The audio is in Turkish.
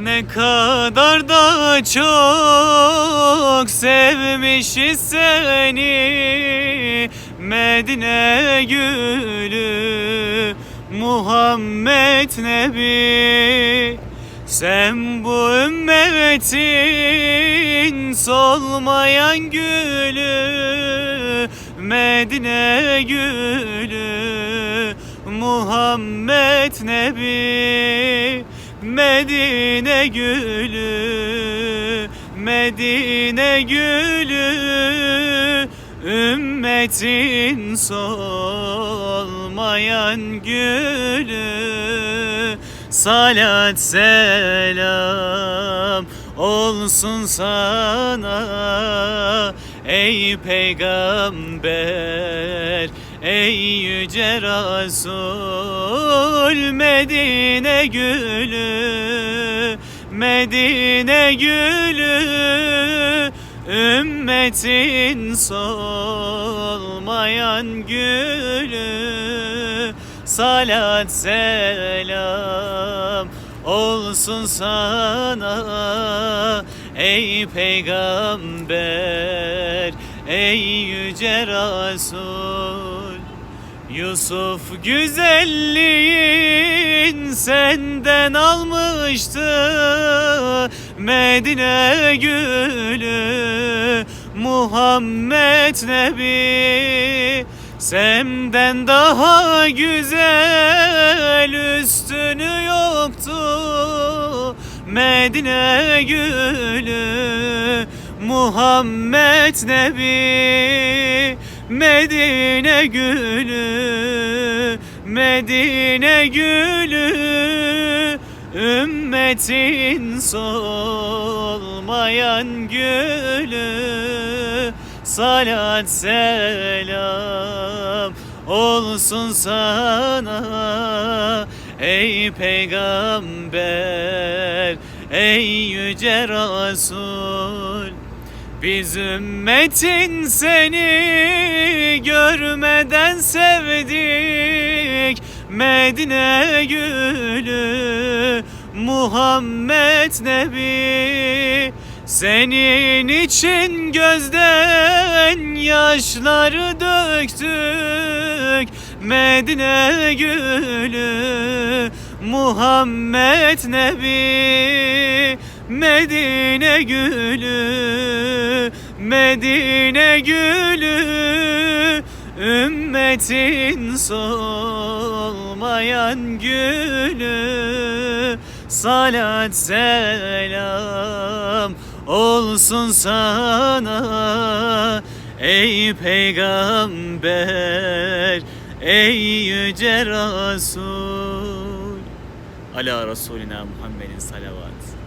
Ne kadar da çok sevmişiz seni Medine gülü Muhammed Nebi. Sen bu ümmetin solmayan gülü Medine gülü Muhammed Nebi. Medine gülü, Medine gülü, ümmetin solmayan gülü. Salat selam olsun sana ey peygamber, ey yüce Resul. Medine gülü, Medine gülü, ümmetin solmayan gülü. Salat selam olsun sana ey peygamber, ey yüce Resul. Yusuf güzelliğin senden almıştı Medine gülü Muhammed Nebi. Senden daha güzel üstünü yoktu Medine gülü Muhammed Nebi. Medine gülü, Medine gülü, ümmetin solmayan gülü. Salat selam olsun sana ey peygamber, ey yüce Resul. Biz ümmetin seni görmeden sevdik Medine gülü Muhammed Nebi. Senin için gözden yaşları döktük Medine gülü Muhammed Nebi. Medine gülü, Medine gülü, ümmetin solmayan gülü. Salat selam olsun sana ey peygamber, ey yüce Resul. Ala Resulina Muhammedin salavat.